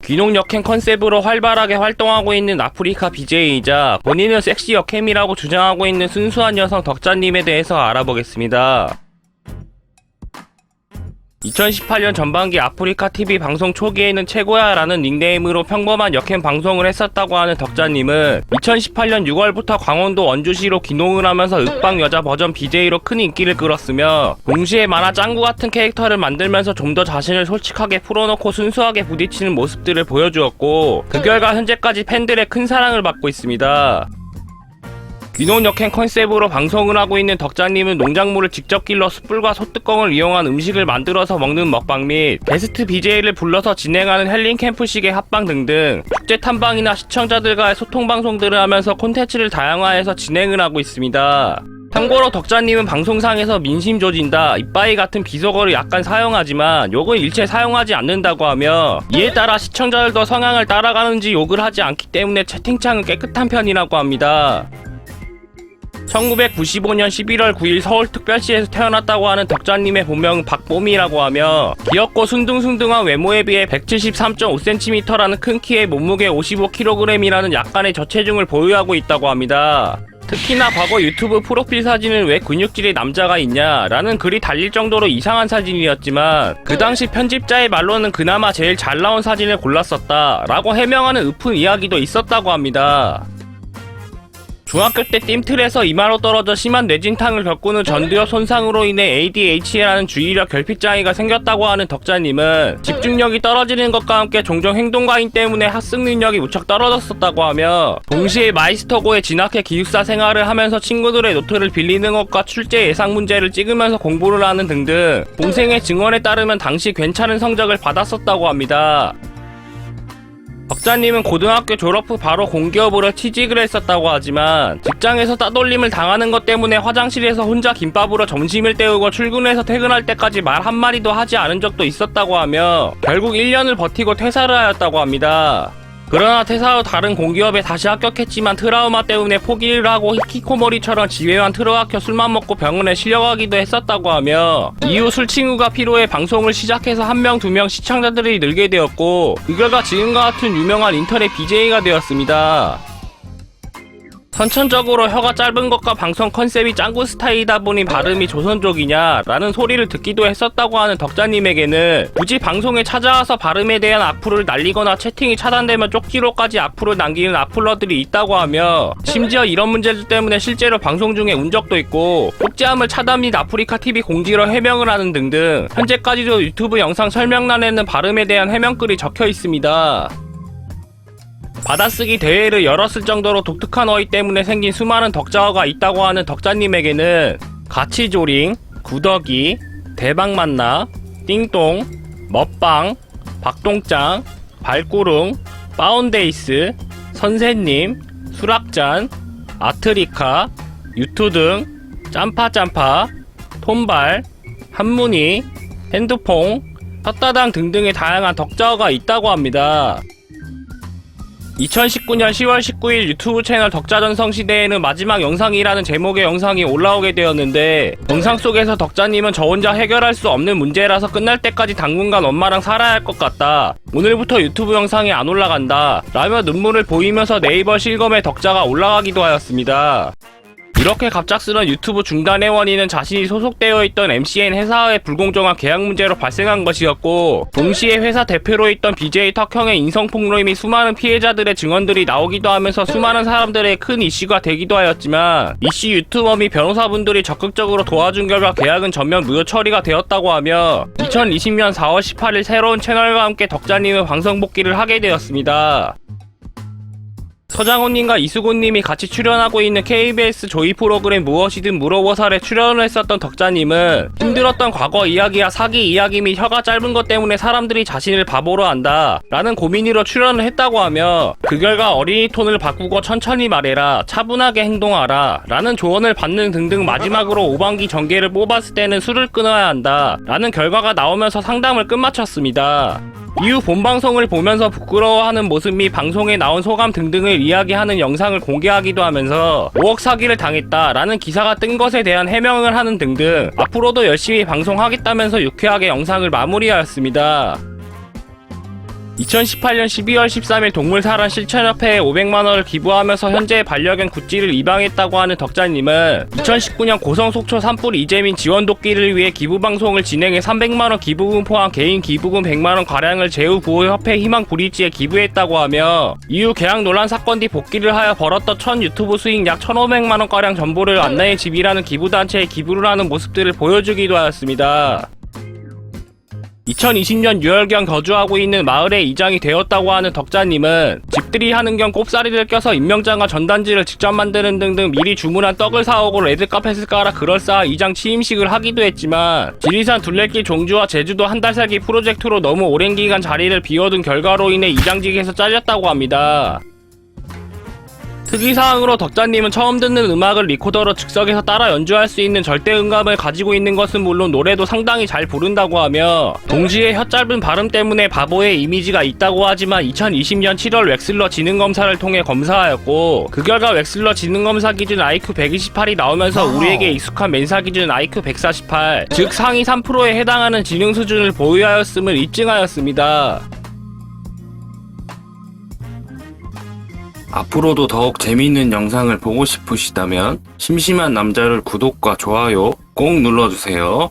귀농 여캠 컨셉으로 활발하게 활동하고 있는 아프리카 BJ이자 본인은 섹시 여캠이라고 주장하고 있는 순수한 여성 덕자님에 대해서 알아보겠습니다. 2018년 전반기 아프리카 TV 방송 초기에는 최고야 라는 닉네임으로 평범한 여캠 방송을 했었다고 하는 덕자님은 2018년 6월부터 강원도 원주시로 귀농을 하면서 윽박 여자 버전 BJ로 큰 인기를 끌었으며 동시에 만화 짱구 같은 캐릭터를 만들면서 좀 더 자신을 솔직하게 풀어놓고 순수하게 부딪히는 모습들을 보여주었고 그 결과 현재까지 팬들의 큰 사랑을 받고 있습니다. 귀농 여캠 컨셉으로 방송을 하고 있는 덕자님은 농작물을 직접 길러 숯불과 소뚜껑을 이용한 음식을 만들어서 먹는 먹방 및 게스트 BJ를 불러서 진행하는 헬링 캠프식의 합방 등등 축제 탐방이나 시청자들과의 소통 방송들을 하면서 콘텐츠를 다양화해서 진행을 하고 있습니다. 참고로 덕자님은 방송상에서 민심 조진다, 이빠이 같은 비속어를 약간 사용하지만 욕은 일체 사용하지 않는다고 하며 이에 따라 시청자들도 성향을 따라가는지 욕을 하지 않기 때문에 채팅창은 깨끗한 편이라고 합니다. 1995년 11월 9일 서울특별시에서 태어났다고 하는 덕자님의 본명은 박봄이라고 하며 귀엽고 순둥순둥한 외모에 비해 173.5cm라는 큰 키에 몸무게 55kg이라는 약간의 저체중을 보유하고 있다고 합니다. 특히나 과거 유튜브 프로필 사진은 왜 근육질의 남자가 있냐 라는 글이 달릴 정도로 이상한 사진이었지만 그 당시 편집자의 말로는 그나마 제일 잘 나온 사진을 골랐었다 라고 해명하는 으픈 이야기도 있었다고 합니다. 중학교 때 뜀틀에서 이마로 떨어져 심한 뇌진탕을 겪은 후 전두엽 손상으로 인해 ADHD라는 주의력 결핍장애가 생겼다고 하는 덕자님은 집중력이 떨어지는 것과 함께 종종 행동과잉 때문에 학습 능력이 무척 떨어졌었다고 하며 동시에 마이스터고에 진학해 기숙사 생활을 하면서 친구들의 노트를 빌리는 것과 출제 예상 문제를 찍으면서 공부를 하는 등등 동생의 증언에 따르면 당시 괜찮은 성적을 받았었다고 합니다. 덕자님은 고등학교 졸업 후 바로 공기업으로 취직을 했었다고 하지만 직장에서 따돌림을 당하는 것 때문에 화장실에서 혼자 김밥으로 점심을 때우고 출근해서 퇴근할 때까지 말 한마디도 하지 않은 적도 있었다고 하며 결국 1년을 버티고 퇴사를 하였다고 합니다. 그러나 퇴사 후 다른 공기업에 다시 합격했지만 트라우마 때문에 포기를 하고 히키코모리처럼 집에만 틀어박혀 술만 먹고 병원에 실려가기도 했었다고 하며 이후 술 친구가 필요해 방송을 시작해서 1명 2명 시청자들이 늘게 되었고 그 결과 지금과 같은 유명한 인터넷 BJ가 되었습니다. 선천적으로 혀가 짧은 것과 방송 컨셉이 짱구 스타일이다 보니 발음이 조선족이냐 라는 소리를 듣기도 했었다고 하는 덕자님에게는 굳이 방송에 찾아와서 발음에 대한 악플을 날리거나 채팅이 차단되면 쪽지로까지 악플을 남기는 악플러들이 있다고 하며 심지어 이런 문제들 때문에 실제로 방송 중에 운 적도 있고 꼭지함을 차단 및 아프리카 TV 공지로 해명을 하는 등등 현재까지도 유튜브 영상 설명란에는 발음에 대한 해명글이 적혀 있습니다. 받아쓰기 대회를 열었을 정도로 독특한 어휘 때문에 생긴 수많은 덕자어가 있다고 하는 덕자님에게는 가치조링, 구더기, 대박만나, 띵똥, 먹방, 박동짱, 발구릉, 파운데이스, 선생님, 수락잔, 아트리카, 유투 등 짬파짬파, 톤발, 한문이, 핸드폰, 헛다당 등등의 다양한 덕자어가 있다고 합니다. 2019년 10월 19일 유튜브 채널 덕자전성시대에는 마지막 영상이라는 제목의 영상이 올라오게 되었는데 영상 속에서 덕자님은 저 혼자 해결할 수 없는 문제라서 끝날 때까지 당분간 엄마랑 살아야 할 것 같다. 오늘부터 유튜브 영상이 안 올라간다. 라며 눈물을 보이면서 네이버 실검에 덕자가 올라가기도 하였습니다. 이렇게 갑작스런 유튜브 중단의 원인은 자신이 소속되어 있던 MCN 회사와의 불공정한 계약 문제로 발생한 것이었고 동시에 회사 대표로 있던 BJ 턱형의 인성폭로 및 수많은 피해자들의 증언들이 나오기도 하면서 수많은 사람들의 큰 이슈가 되기도 하였지만 이씨 유튜버 및 변호사분들이 적극적으로 도와준 결과 계약은 전면 무효 처리가 되었다고 하며 2020년 4월 18일 새로운 채널과 함께 덕자님은 방송 복귀를 하게 되었습니다. 서장훈님과 이수곤님이 같이 출연하고 있는 KBS 조이 프로그램 무엇이든 물어보살에 출연을 했었던 덕자님은 힘들었던 과거 이야기야 사기 이야기 및 혀가 짧은 것 때문에 사람들이 자신을 바보로 한다 라는 고민으로 출연을 했다고 하며 그 결과 어린이 톤을 바꾸고 천천히 말해라, 차분하게 행동하라 라는 조언을 받는 등등 마지막으로 5반기 전개를 뽑았을 때는 술을 끊어야 한다 라는 결과가 나오면서 상담을 끝마쳤습니다. 이후 본방송을 보면서 부끄러워하는 모습 및 방송에 나온 소감 등등을 이야기하는 영상을 공개하기도 하면서 5억 사기를 당했다 라는 기사가 뜬 것에 대한 해명을 하는 등등 앞으로도 열심히 방송하겠다면서 유쾌하게 영상을 마무리하였습니다. 2018년 12월 13일 동물사랑 실천협회에 500만원을 기부하면서 현재의 반려견 구찌를 입양했다고 하는 덕자님은 2019년 고성 속초 산불 이재민 지원돕기를 위해 기부방송을 진행해 300만원 기부금 포함 개인 기부금 100만원 가량을 제후보호협회 희망 브릿지에 기부했다고 하며 이후 계약 논란 사건 뒤 복귀를 하여 벌었던 첫 유튜브 수익 약 1,500만원가량 전부를 안나의 집이라는 기부단체에 기부를 하는 모습들을 보여주기도 하였습니다. 2020년 6월경 거주하고 있는 마을의 이장이 되었다고 하는 덕자님은 집들이 하는 겸 꼽사리를 껴서 임명장과 전단지를 직접 만드는 등등 미리 주문한 떡을 사오고 레드카펫을 깔아 그럴싸한 이장 취임식을 하기도 했지만 지리산 둘레길 종주와 제주도 한 달 살기 프로젝트로 너무 오랜 기간 자리를 비워둔 결과로 인해 이장직에서 잘렸다고 합니다. 특이사항으로 덕자님은 처음 듣는 음악을 리코더로 즉석에서 따라 연주할 수 있는 절대음감을 가지고 있는 것은 물론 노래도 상당히 잘 부른다고 하며 동시에 혀 짧은 발음 때문에 바보의 이미지가 있다고 하지만 2020년 7월 웩슬러 지능검사를 통해 검사하였고 그 결과 웩슬러 지능검사 기준 IQ 128이 나오면서 우리에게 익숙한 멘사 기준 IQ 148, 즉 상위 3%에 해당하는 지능 수준을 보유하였음을 입증하였습니다. 앞으로도 더욱 재미있는 영상을 보고 싶으시다면 심심한 남자를 구독과 좋아요 꼭 눌러주세요.